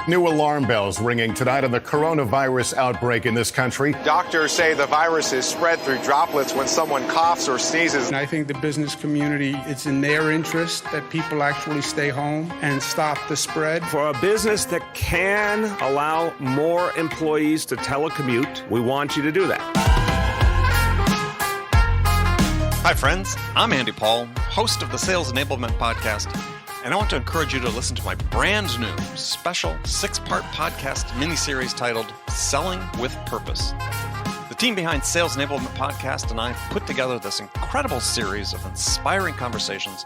New alarm bells ringing tonight on the coronavirus outbreak in this country. Doctors say the virus is spread through droplets when someone coughs or sneezes. And I think the business community, it's in their interest that people actually stay home and stop the spread. For a business that can allow more employees to telecommute, we want you to do that. Hi, friends. I'm Andy Paul, host of the Sales Enablement Podcast, and I want to encourage you to listen to my brand new special 6-part podcast miniseries titled Selling with Purpose. The team behind Sales Enablement Podcast and I put together this incredible series of inspiring conversations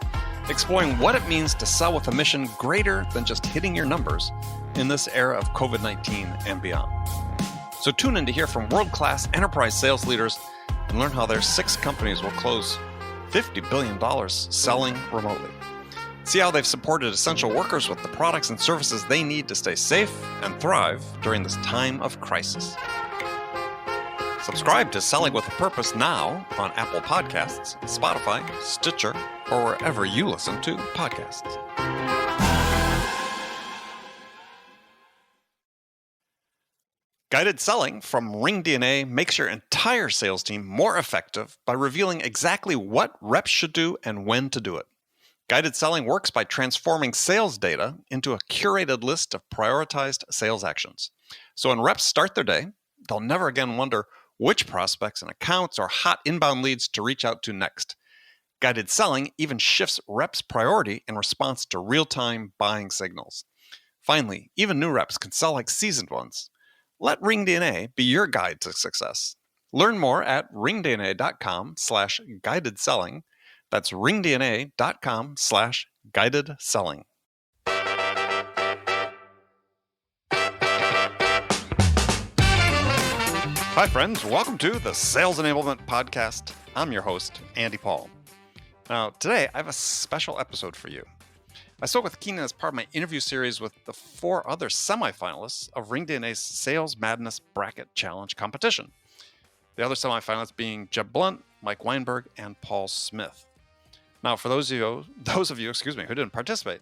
exploring what it means to sell with a mission greater than just hitting your numbers in this era of COVID-19 and beyond. So tune in to hear from world-class enterprise sales leaders and learn how their 6 companies will close $50 billion selling remotely. See how they've supported essential workers with the products and services they need to stay safe and thrive during this time of crisis. Subscribe to Selling with a Purpose now on Apple Podcasts, Spotify, Stitcher, or wherever you listen to podcasts. Guided selling from ringDNA makes your entire sales team more effective by revealing exactly what reps should do and when to do it. Guided selling works by transforming sales data into a curated list of prioritized sales actions. So when reps start their day, they'll never again wonder which prospects and accounts or hot inbound leads to reach out to next. Guided selling even shifts reps' priority in response to real-time buying signals. Finally, even new reps can sell like seasoned ones. Let ringDNA be your guide to success. Learn more at ringdna.com/guided selling. That's ringdna.com/guided selling. Hi, friends. Welcome to the Sales Enablement Podcast. I'm your host, Andy Paul. Now, today I have a special episode for you. I spoke with Keenan as part of my interview series with the 4 other semifinalists of ringDNA's Sales Madness Bracket Challenge competition. The other semifinalists being Jeb Blount, Mike Weiberg, and Paul Smith. Now, for those of you, who didn't participate,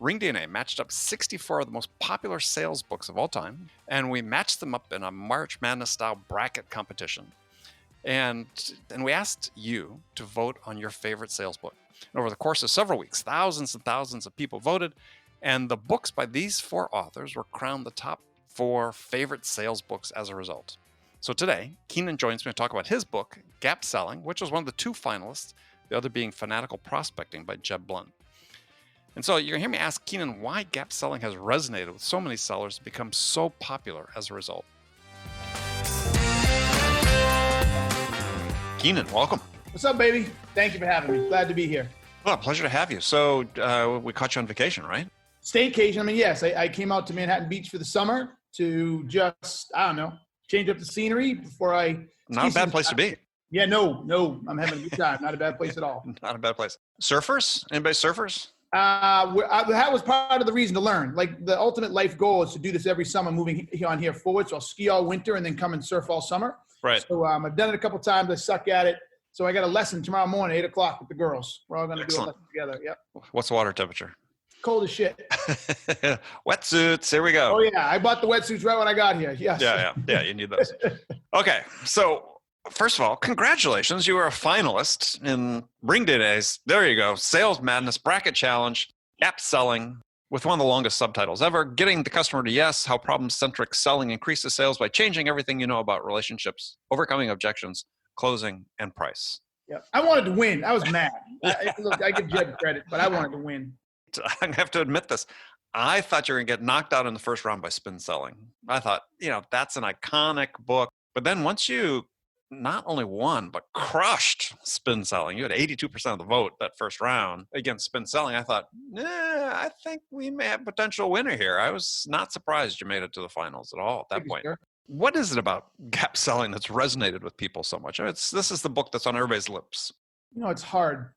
ringDNA matched up 64 of the most popular sales books of all time, and we matched them up in a March Madness-style bracket competition. And we asked you to vote on your favorite sales book. And over the course of several weeks, thousands and thousands of people voted, and the books by these 4 authors were crowned the top 4 favorite sales books as a result. So today, Keenan joins me to talk about his book, Gap Selling, which was one of the 2 finalists, the other being Fanatical Prospecting by Jeb Blount. And so you're going to hear me ask Keenan why gap selling has resonated with so many sellers and become so popular as a result. Keenan, welcome. What's up, baby? Thank you for having me. Glad to be here. Well, pleasure to have you. So we caught you on vacation, right? Staycation. I mean, yes, I came out to Manhattan Beach for the summer to just, change up the scenery before I... Not a bad place to be. Yeah, no, I'm having a good time. Not a bad place at all. Not a bad place. Surfers? Anybody surfers? That was part of the reason to learn. Like, the ultimate life goal is to do this every summer, moving on here forward. So I'll ski all winter and then come and surf all summer. Right. So I've done it a couple times. I suck at it. So I got a lesson tomorrow morning, 8 o'clock with the girls. We're all going to do a lesson together. Yep. What's the water temperature? Cold as shit. Wetsuits. Here we go. Oh, yeah. I bought the wetsuits right when I got here. Yes. Yeah. You need those. Okay. So first of all, congratulations. You were a finalist in ringDNA's, there you go, Sales Madness Bracket Challenge, Gap Selling, with one of the longest subtitles ever, Getting the Customer to Yes, How Problem-Centric Selling Increases Sales by Changing Everything You Know About Relationships, Overcoming Objections, Closing, and Price. Yeah, I wanted to win. I was mad. Look, I give Jeb credit, but I wanted to win. I have to admit this. I thought you were going to get knocked out in the first round by spin selling. I thought, that's an iconic book. But then once you not only won, but crushed spin selling, you had 82% of the vote that first round against spin selling. I thought, I think we may have a potential winner here. I was not surprised you made it to the finals at all at that point. Sure. What is it about gap selling that's resonated with people so much? This is the book that's on everybody's lips. It's hard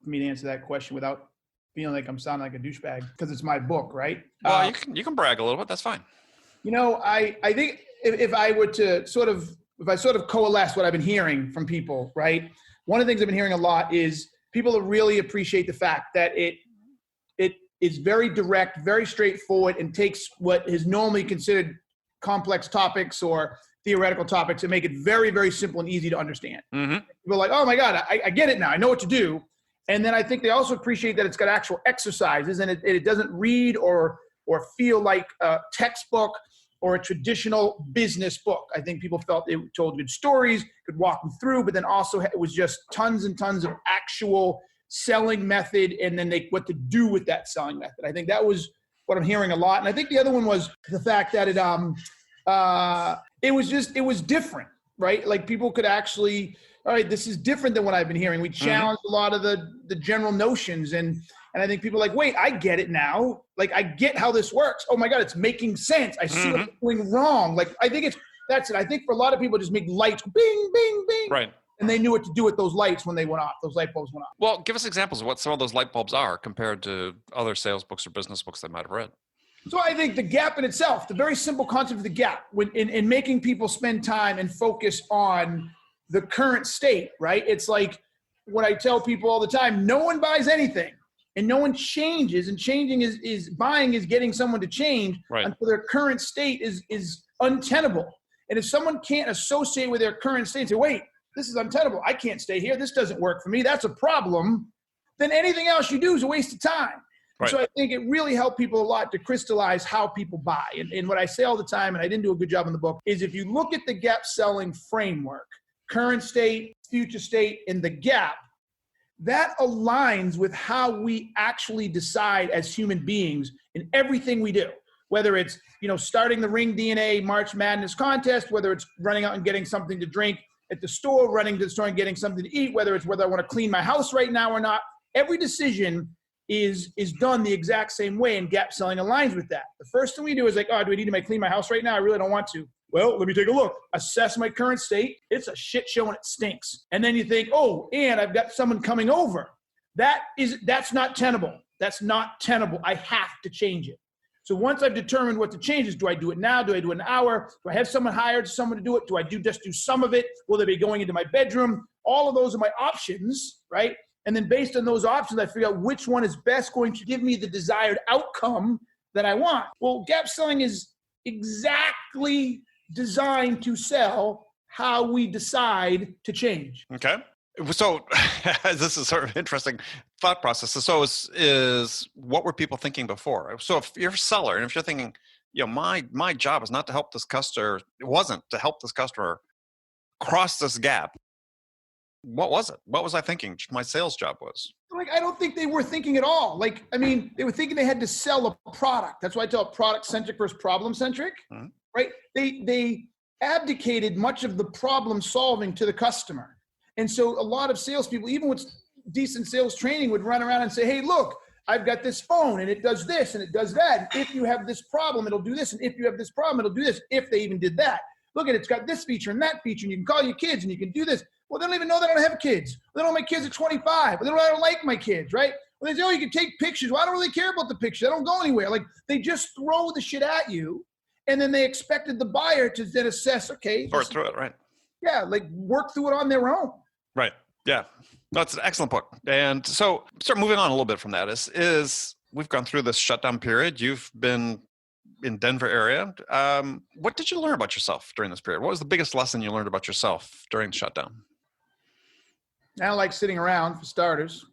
for me to answer that question without feeling like I'm sounding like a douchebag because it's my book, right? Well, you can brag a little bit. That's fine. I think if I were to sort of coalesce what I've been hearing from people, right? One of the things I've been hearing a lot is people really appreciate the fact that it is very direct, very straightforward, and takes what is normally considered complex topics or theoretical topics and make it very, very simple and easy to understand. Mm-hmm. People are like, oh my God, I get it now. I know what to do. And then I think they also appreciate that it's got actual exercises and it doesn't read or feel like a textbook or a traditional business book. I think people felt they told good stories, could walk them through, but then also it was just tons and tons of actual selling method and then what to do with that selling method. I think that was what I'm hearing a lot. And I think the other one was the fact that it was different, right? Like people could actually, all right, this is different than what I've been hearing. We challenged a lot of the general notions and I think people are like, wait, I get it now. Like I get how this works. Oh my God, it's making sense. I see what's going wrong. Like I think that's it. I think for a lot of people just make lights bing, bing, bing. Right. And they knew what to do with those lights when they went off. Those light bulbs went off. Well, give us examples of what some of those light bulbs are compared to other sales books or business books they might have read. So I think the gap in itself, the very simple concept of the gap, in making people spend time and focus on the current state, right? It's like what I tell people all the time, no one buys anything and no one changes, and changing is buying is getting someone to change until their current state is untenable. And if someone can't associate with their current state and say, wait, this is untenable, I can't stay here, this doesn't work for me, that's a problem, then anything else you do is a waste of time. Right. So I think it really helped people a lot to crystallize how people buy. And what I say all the time, and I didn't do a good job in the book, is if you look at the gap selling framework, current state, future state, and the gap, that aligns with how we actually decide as human beings in everything we do. Whether it's, starting the ringDNA March Madness contest, whether it's running out and getting something to drink at the store, running to the store and getting something to eat, whether it's whether I want to clean my house right now or not, every decision is done the exact same way, and gap selling aligns with that. The first thing we do is like, oh, do I need to clean my house right now? I really don't want to. Well, let me take a look. Assess my current state. It's a shit show and it stinks. And then you think, oh, and I've got someone coming over. That's not tenable. That's not tenable. I have to change it. So once I've determined what the change is, do I do it now? Do I do it in an hour? Do I have someone hired, someone to do it? Do I just do some of it? Will they be going into my bedroom? All of those are my options, right? And then based on those options, I figure out which one is best going to give me the desired outcome that I want. Well, gap selling is exactly designed to sell how we decide to change. Okay. So this is sort of interesting thought process. So is what were people thinking before? So if you're a seller and if you're thinking, my job is not to help this customer, it wasn't to help this customer cross this gap. What was it? What was I thinking my sales job was? I don't think they were thinking at all. They were thinking they had to sell a product. That's why I tell it product-centric versus problem-centric, right? They abdicated much of the problem solving to the customer. And so a lot of salespeople, even with decent sales training, would run around and say, hey, look, I've got this phone and it does this and it does that. If you have this problem, it'll do this. And if you have this problem, it'll do this. If they even did that. Look at it, it's got this feature and that feature, and you can call your kids and you can do this. Well, they don't even know that I don't have kids. They don't know my kids are 25. They don't know I don't like my kids, right? Well, they say, oh, you can take pictures. Well, I don't really care about the pictures. I don't go anywhere. They just throw the shit at you. And then they expected the buyer to then assess, okay. Sort through it, right? Yeah, work through it on their own. Right. Yeah. That's an excellent book. And so start moving on a little bit from that is we've gone through this shutdown period. You've been in Denver area. What did you learn about yourself during this period? What was the biggest lesson you learned about yourself during the shutdown? I don't like sitting around, for starters.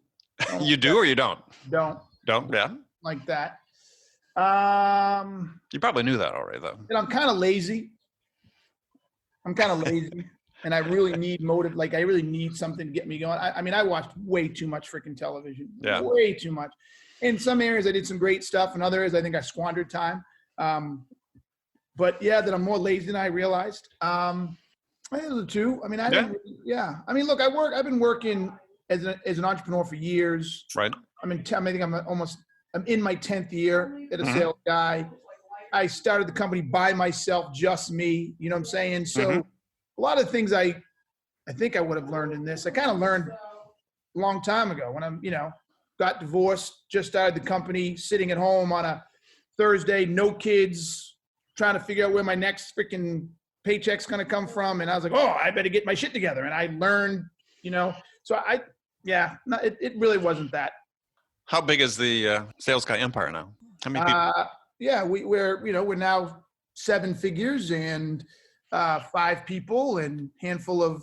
You do or you don't? Don't. Don't? Yeah. Like that. You probably knew that already, though. And I'm kind of lazy. And I really need motive. I really need something to get me going. I watched way too much freaking television. Yeah. Way too much. In some areas, I did some great stuff. In other areas, I think I squandered time. But yeah, that I'm more lazy than I realized. I think the two. Look, I've been working as an entrepreneur for years. Right. I'm in my 10th year as a sales guy. I started the company by myself, just me. You know what I'm saying? So a lot of things I think I would have learned in this. I kind of learned a long time ago when I'm, got divorced, just started the company, sitting at home on a Thursday, no kids, trying to figure out where my next freaking paycheck's going to come from. And I was like, oh, I better get my shit together. And I learned, so it really wasn't that. How big is the sales guy empire now? How many people? Yeah, we're now 7 figures and 5 people and handful of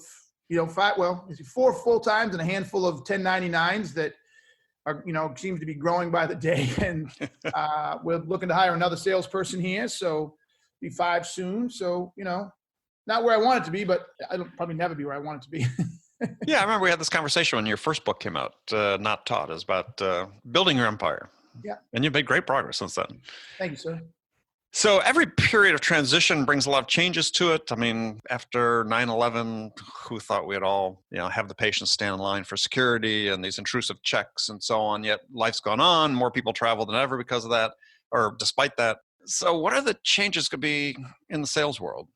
4 full-times and a handful of 1099s that are seems to be growing by the day. And we're looking to hire another salesperson here, so be 5 soon. So not where I want it to be, but I'll probably never be where I want it to be. Yeah, I remember we had this conversation when your first book came out, Not Taught. It was about building your empire. Yeah. And you've made great progress since then. Thank you, sir. So every period of transition brings a lot of changes to it. I mean, after 9/11, who thought we'd all, have the patients stand in line for security and these intrusive checks and so on, yet life's gone on. More people travel than ever because of that, or despite that. So what are the changes could be in the sales world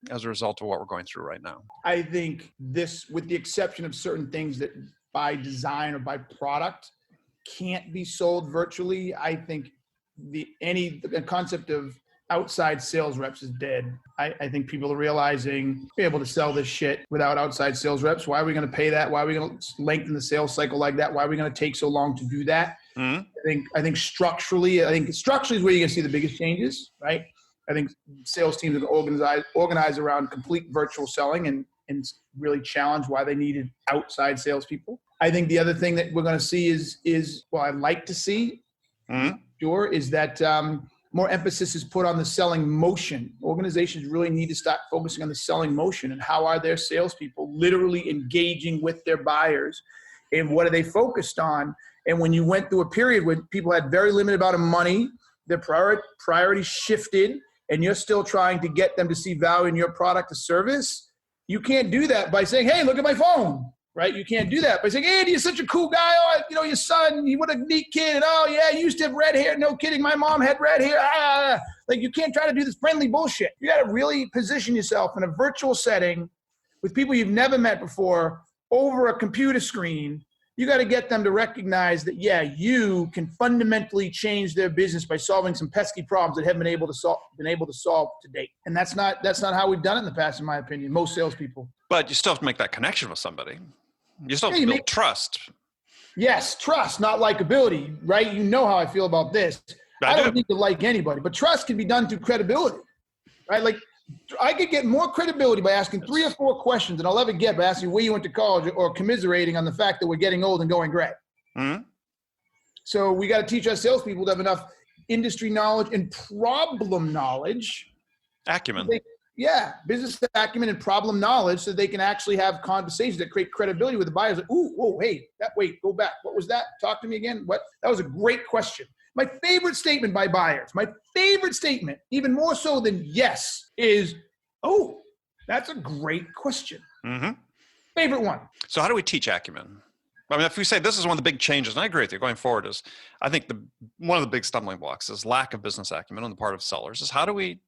as a result of what we're going through right now? I think this, with the exception of certain things that by design or by product can't be sold virtually, I think the concept of outside sales reps is dead. I think people are realizing be able to sell this shit without outside sales reps. Why are we going to pay that? Why are we going to lengthen the sales cycle like that? Why are we going to take so long to do that? Mm-hmm. I think structurally is where you're going to see the biggest changes, right? I think sales teams are organized around complete virtual selling and really challenge why they needed outside salespeople. I think the other thing that we're going to see is I'd like to see, sure, is that more emphasis is put on the selling motion. Organizations really need to start focusing on the selling motion and how are their salespeople literally engaging with their buyers and what are they focused on. And when you went through a period when people had very limited amount of money, their priorities shifted, and you're still trying to get them to see value in your product or service, you can't do that by saying, hey, look at my phone, right? You can't do that by saying, Andy, you're such a cool guy. Oh, your son, what a neat kid. And, oh, yeah, you used to have red hair. No kidding. My mom had red hair. Like, you can't try to do this friendly bullshit. You got to really position yourself in a virtual setting with people you've never met before over a computer screen. You got to get them to recognize that, yeah, you can fundamentally change their business by solving some pesky problems that haven't been able to solve to date. And that's not how we've done it in the past, in my opinion. Most salespeople. But you still have to make that connection with somebody. You still have to build trust. Yes, trust, not likability, right? You know how I feel about this. I don't need to like anybody, but trust can be done through credibility, right? Like, I could get more credibility by asking 3 or 4 questions than I'll ever get by asking where you went to college or commiserating on the fact that we're getting old and going gray. Mm-hmm. So we got to teach our salespeople to have enough industry knowledge and problem knowledge. Acumen. Business acumen and problem knowledge so they can actually have conversations that create credibility with the buyers. Like, ooh, whoa, hey, go back. What was that? Talk to me again. What? That was a great question. My favorite statement by buyers, even more so than yes, is, oh, that's a great question. Mm-hmm. Favorite one. So how do we teach acumen? I mean, if we say this is one of the big changes, and I agree with you, going forward is, I think one of the big stumbling blocks is lack of business acumen on the part of sellers. Is how do we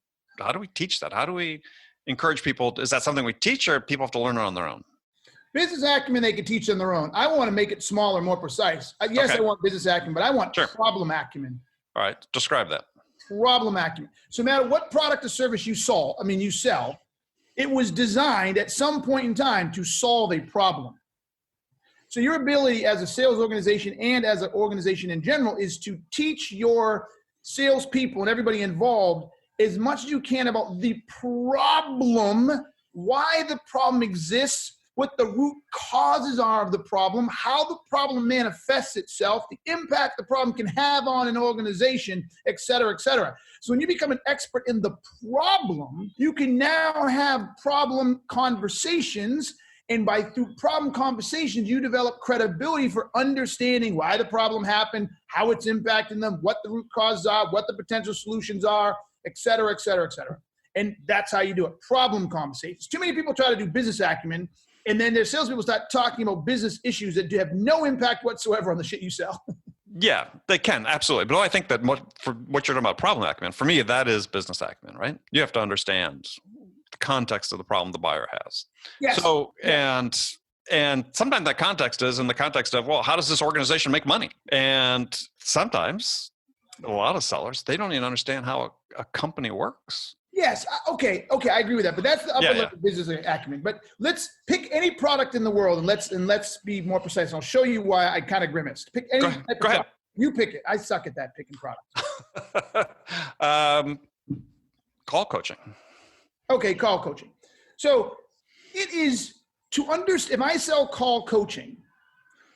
teach that? How do we encourage people? Is that something we teach, or people have to learn it on their own? Business acumen, they can teach on their own. I want to make it smaller, more precise. Yes, okay. I want business acumen, but I want problem acumen. All right, describe that. Problem acumen. So no matter what product or service you sell, it was designed at some point in time to solve a problem. So your ability as a sales organization and as an organization in general is to teach your salespeople and everybody involved as much as you can about the problem, why the problem exists, what the root causes are of the problem, how the problem manifests itself, the impact the problem can have on an organization, et cetera, et cetera. So when you become an expert in the problem, you can now have problem conversations. And through problem conversations, you develop credibility for understanding why the problem happened, how it's impacting them, what the root causes are, what the potential solutions are, et cetera, et cetera, et cetera. And that's how you do it. Problem conversations. Too many people try to do business acumen, and then their salespeople start talking about business issues that have no impact whatsoever on the shit you sell. Yeah, they can, absolutely. But I think that for what you're talking about, problem acumen, for me, that is business acumen, right? You have to understand the context of the problem the buyer has. Yes. So, and sometimes that context is in the context of, well, how does this organization make money? And sometimes a lot of sellers, they don't even understand how a company works. Yes. Okay. I agree with that. But that's the upper level business acumen. But let's pick any product in the world and let's be more precise. I'll show you why I kind of grimaced. Pick any type of product. You pick it. I suck at that, picking products. Call coaching. Okay, call coaching. So it is to understand, if I sell call coaching,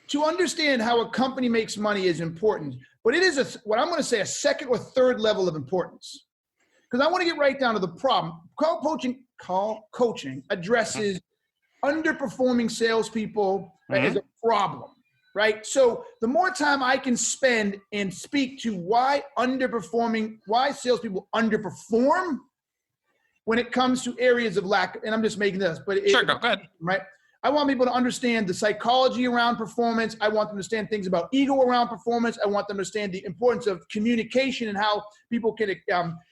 to understand how a company makes money is important, but it is what I'm going to say a second or third level of importance. Because I want to get right down to the problem. Call coaching addresses underperforming salespeople as a problem, right? So the more time I can spend and speak to why salespeople underperform when it comes to areas of lack, and I'm just making this, but Sure, go ahead. Right? I want people to understand the psychology around performance. I want them to understand things about ego around performance. I want them to understand the importance of communication and how people can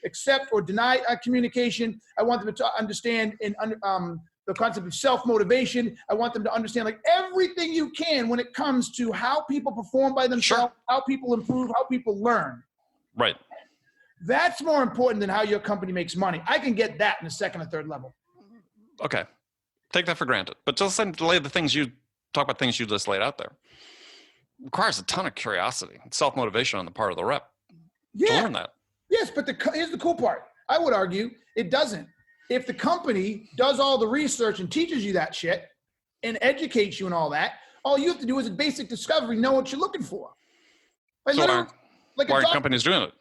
accept or deny communication. I want them to understand the concept of self-motivation. I want them to understand like everything you can when it comes to how people perform by themselves, how people improve, how people learn. Right. That's more important than how your company makes money. I can get that in the second or third level. Okay. Take that for granted. But just lay the things you talk about, things you just laid out there. It requires a ton of curiosity and self-motivation on the part of the rep to learn that. Yes, but here's the cool part. I would argue it doesn't. If the company does all the research and teaches you that shit and educates you and all that, all you have to do is a basic discovery, know what you're looking for. Like So why aren't companies doing it?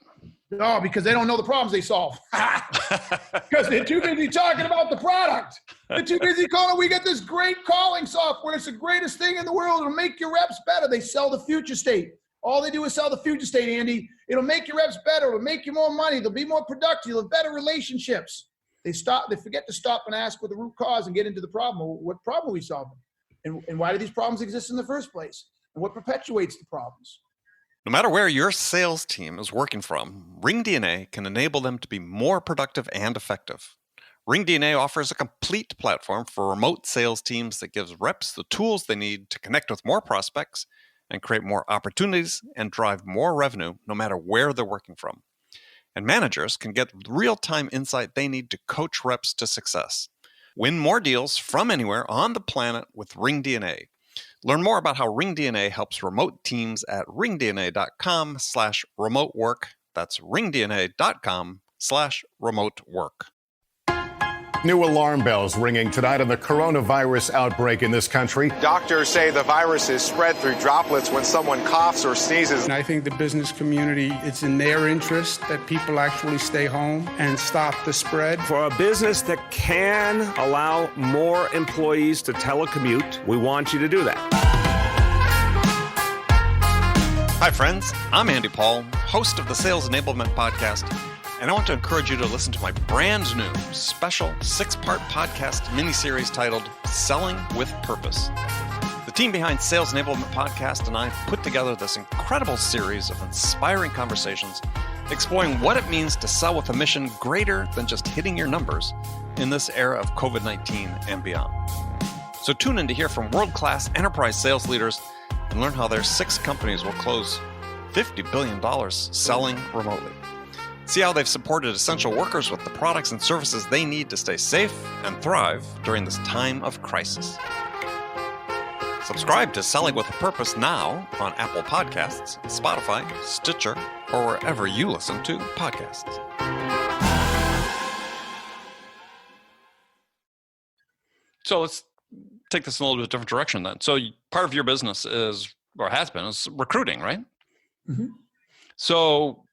No, because they don't know the problems they solve. Because they're too busy talking about the product. They're too busy calling. We got this great calling software. It's the greatest thing in the world. It'll make your reps better. They sell the future state. All they do is sell the future state, Andy. It'll make your reps better. It'll make you more money. They'll be more productive. You'll have better relationships. They forget to stop and ask what the root cause and get into the problem. What problem are we solving? And why do these problems exist in the first place? And what perpetuates the problems? No matter where your sales team is working from, ringDNA can enable them to be more productive and effective. ringDNA offers a complete platform for remote sales teams that gives reps the tools they need to connect with more prospects and create more opportunities and drive more revenue no matter where they're working from. And managers can get real-time insight they need to coach reps to success. Win more deals from anywhere on the planet with ringDNA. Learn more about how ringDNA helps remote teams at ringdna.com/remote work. That's ringdna.com/remote work. New alarm bells ringing tonight on the coronavirus outbreak in this country. Doctors say the virus is spread through droplets when someone coughs or sneezes. And I think the business community, it's in their interest that people actually stay home and stop the spread. For a business that can allow more employees to telecommute, we want you to do that. Hi, friends. I'm Andy Paul, host of the Sales Enablement Podcast, and I want to encourage you to listen to my brand new special 6-part podcast miniseries titled Selling with Purpose. The team behind Sales Enablement Podcast and I put together this incredible series of inspiring conversations exploring what it means to sell with a mission greater than just hitting your numbers in this era of COVID-19 and beyond. So tune in to hear from world-class enterprise sales leaders and learn how their 6 companies will close $50 billion selling remotely. See how they've supported essential workers with the products and services they need to stay safe and thrive during this time of crisis. Subscribe to Selling with a Purpose now on Apple Podcasts, Spotify, Stitcher, or wherever you listen to podcasts. So let's take this in a little bit different direction then. So part of your business is, or has been, is recruiting, right? Mm-hmm. So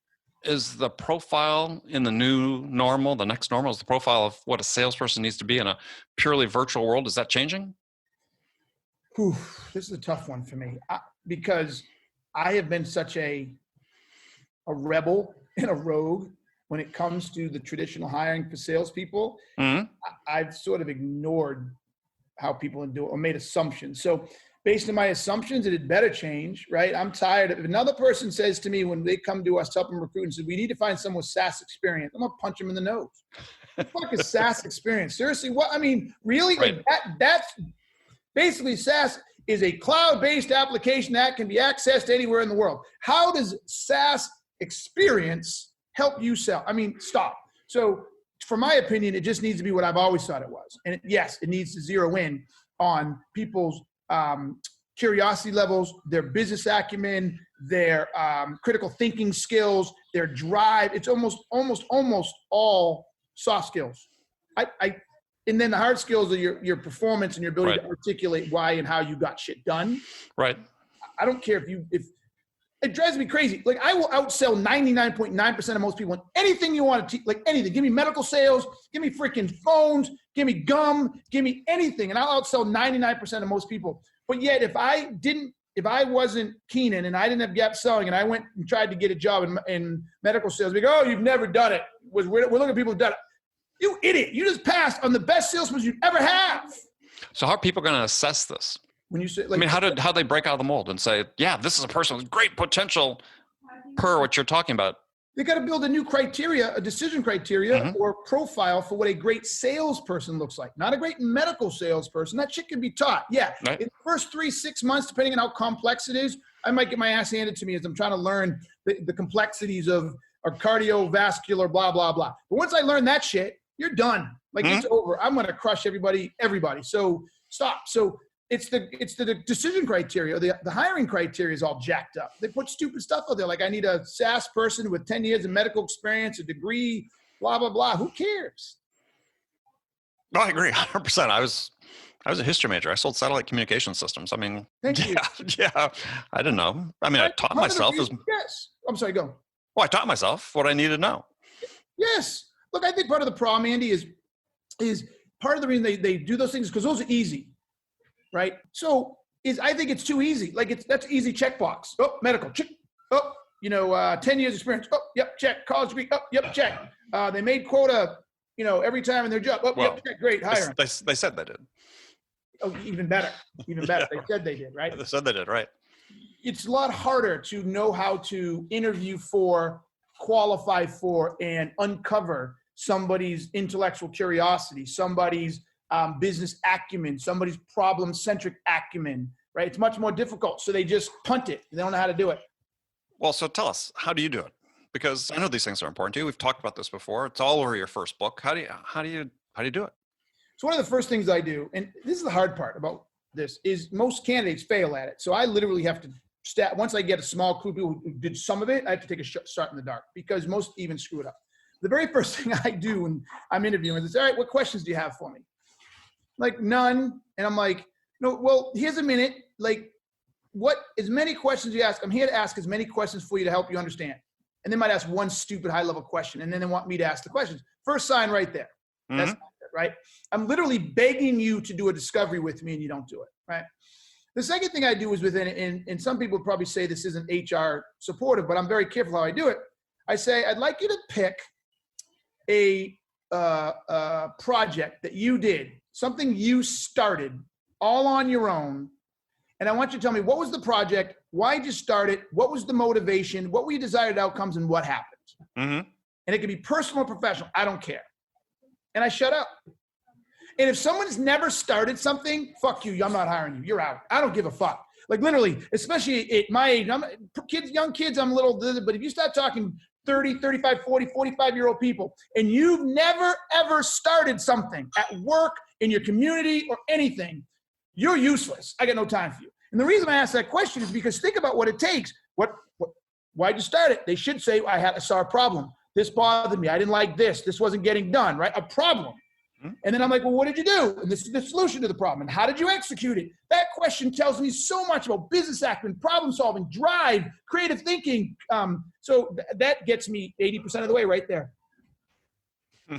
is the profile in the new normal, the next normal, is the profile of what a salesperson needs to be in a purely virtual world, is that changing? Whew, this is a tough one for me because I have been such a rebel and a rogue when it comes to the traditional hiring for salespeople. Mm-hmm. I've sort of ignored how people do it or made assumptions. So based on my assumptions, it had better change, right? I'm tired of, if another person says to me when they come to us to help them recruit and says, we need to find someone with SaaS experience, I'm gonna punch them in the nose. What the fuck is SaaS experience? Seriously, what? I mean, really? Right. Like that's basically SaaS is a cloud-based application that can be accessed anywhere in the world. How does SaaS experience help you sell? I mean, stop. So for my opinion, it just needs to be what I've always thought it was. And yes, it needs to zero in on people's curiosity levels, their business acumen, their critical thinking skills, their drive. It's almost all soft skills. And then the hard skills are your performance and your ability to articulate why and how you got shit done. Right. I don't care if it drives me crazy. Like, I will outsell 99.9% of most people on anything you want to teach, like anything. Give me medical sales, give me freaking phones, give me gum, give me anything. And I'll outsell 99% of most people. But yet if I wasn't Keenan and I didn't have gap selling and I went and tried to get a job in medical sales, we go, oh, you've never done it. We're looking at people who've done it. You idiot. You just passed on the best salesperson you ever have. So how are people going to assess this? When you say, I mean, how do they break out of the mold and say, yeah, this is a person with great potential per what you're talking about? They got to build a new criteria, a decision criteria or profile for what a great salesperson looks like. Not a great medical salesperson. That shit can be taught. Yeah. Right. In the first 3-6 months, depending on how complex it is, I might get my ass handed to me as I'm trying to learn the complexities of a cardiovascular, blah, blah, blah. But once I learn that shit, you're done. Like, it's over. I'm going to crush everybody. So stop. So it's the decision criteria. The hiring criteria is all jacked up. They put stupid stuff out there. Like, I need a SaaS person with 10 years of medical experience, a degree, blah, blah, blah. Who cares? No, I agree 100%. I was a history major. I sold satellite communication systems. I mean, Thank you. Yeah. I didn't know. I mean, I taught myself. Yes. I'm sorry, go. Well, I taught myself what I needed to know. Yes. Look, I think part of the problem, Andy, is part of the reason they do those things is because those are easy, right? So I think it's too easy. Like, that's easy checkbox. Oh, medical, check. Oh, 10 years experience. Oh, yep, check. College degree. Oh, yep, check. They made quota, every time in their job. Oh, yep, check. Great, hire them. They said they did. Oh, even better. Even better. They said they did, right? They said they did, right? It's a lot harder to know how to interview for, qualify for, and uncover somebody's intellectual curiosity, somebody's business acumen, somebody's problem-centric acumen, right? It's much more difficult. So they just punt it. They don't know how to do it. Well, so tell us, how do you do it? Because I know these things are important to you. We've talked about this before. It's all over your first book. How do you do it? So one of the first things I do, and this is the hard part about this, is most candidates fail at it. So I literally have to once I get a small group of people who did some of it, I have to take a shot in the dark because most even screw it up. The very first thing I do when I'm interviewing is, all right, what questions do you have for me? Like, none. And I'm like, no, well, here's a minute. Like, as many questions you ask, I'm here to ask as many questions for you to help you understand. And they might ask one stupid high-level question, and then they want me to ask the questions. First sign right there. That's not it, right? I'm literally begging you to do a discovery with me, and you don't do it, right? The second thing I do is and some people would probably say this isn't HR supportive, but I'm very careful how I do it. I say, I'd like you to pick a project that you did, something you started all on your own. And I want you to tell me, what was the project? Why did you start it? What was the motivation? What were your desired outcomes and what happened? And it can be personal or professional. I don't care. And I shut up. And if someone's never started something, fuck you. I'm not hiring you. You're out. I don't give a fuck. Like, literally, especially at my age, young kids, I'm a little, but if you start talking 30, 35, 40, 45-year-old people, and you've never, ever started something at work, in your community, or anything, you're useless. I got no time for you. And the reason I ask that question is because think about what it takes. Why'd you start it? They should say, I saw a problem. This bothered me. I didn't like this. This wasn't getting done, right? A problem. And then I'm like, well, what did you do? And this is the solution to the problem. And how did you execute it? That question tells me so much about business acumen, problem solving, drive, creative thinking. So that gets me 80% of the way right there.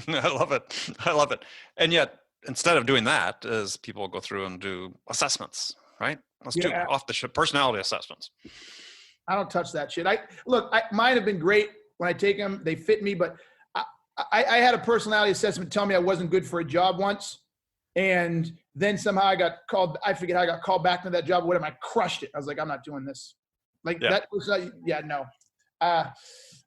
I love it. I love it. And yet, instead of doing that, is people go through and do assessments, right? Let's do off the ship personality assessments. I don't touch that shit. Mine have been great when I take them. They fit me, but I had a personality assessment tell me I wasn't good for a job once. And then somehow I got called, I forget how I got called back to that job or whatever. I crushed it. I was like, I'm not doing this. Like that was, no. I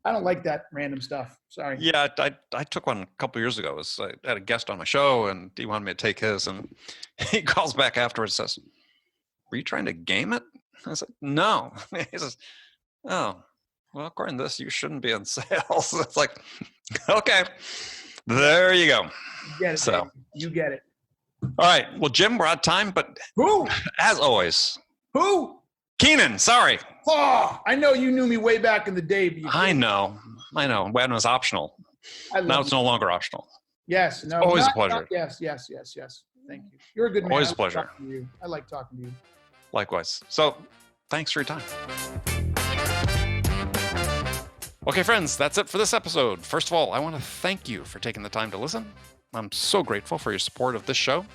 don't like that random stuff. Sorry. Yeah, I took one a couple of years ago. I had a guest on my show and he wanted me to take his, and he calls back afterwards and says, were you trying to game it? I said, no. He says, oh, well, according to this, you shouldn't be in sales. It's like, okay, there you go. You get it. So you get it. All right. Well, Jim, we're out of time, but as always, Who? Keenan, sorry. Oh, I know you knew me way back in the day. But I know. When it was optional. Now it's no longer optional. Yes. No. Always a pleasure. Yes. Thank you. You're a good man. Always a pleasure. I like talking to you. Likewise. So, thanks for your time. Okay, friends, that's it for this episode. First of all, I want to thank you for taking the time to listen. I'm so grateful for your support of this show.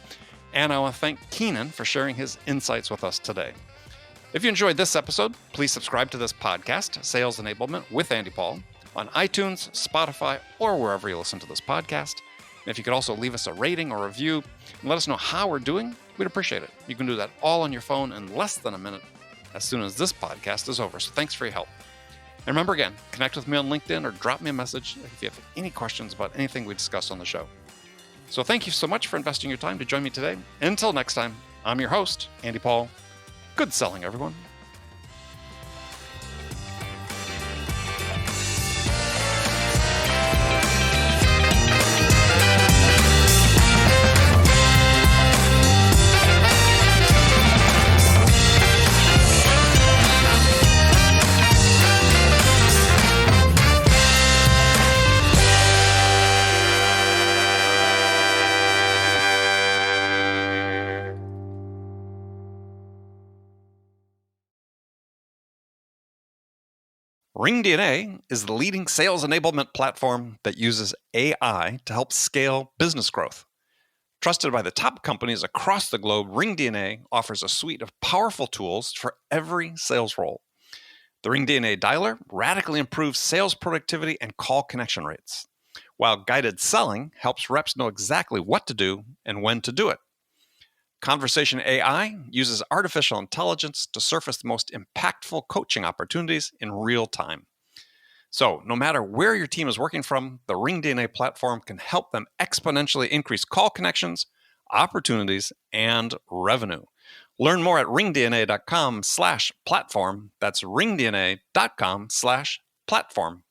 And I want to thank Keenan for sharing his insights with us today. If you enjoyed this episode, please subscribe to this podcast, Sales Enablement with Andy Paul, on iTunes, Spotify, or wherever you listen to this podcast. And if you could also leave us a rating or review and let us know how we're doing, we'd appreciate it. You can do that all on your phone in less than a minute as soon as this podcast is over. So thanks for your help. And remember again, connect with me on LinkedIn or drop me a message if you have any questions about anything we discussed on the show. So thank you so much for investing your time to join me today. Until next time, I'm your host, Andy Paul. Good selling, everyone. ringDNA is the leading sales enablement platform that uses AI to help scale business growth. Trusted by the top companies across the globe, ringDNA offers a suite of powerful tools for every sales role. The ringDNA dialer radically improves sales productivity and call connection rates, while guided selling helps reps know exactly what to do and when to do it. Conversation AI uses artificial intelligence to surface the most impactful coaching opportunities in real time. So, no matter where your team is working from, the ringDNA platform can help them exponentially increase call connections, opportunities, and revenue. Learn more at ringdna.com/platform. That's ringdna.com/platform.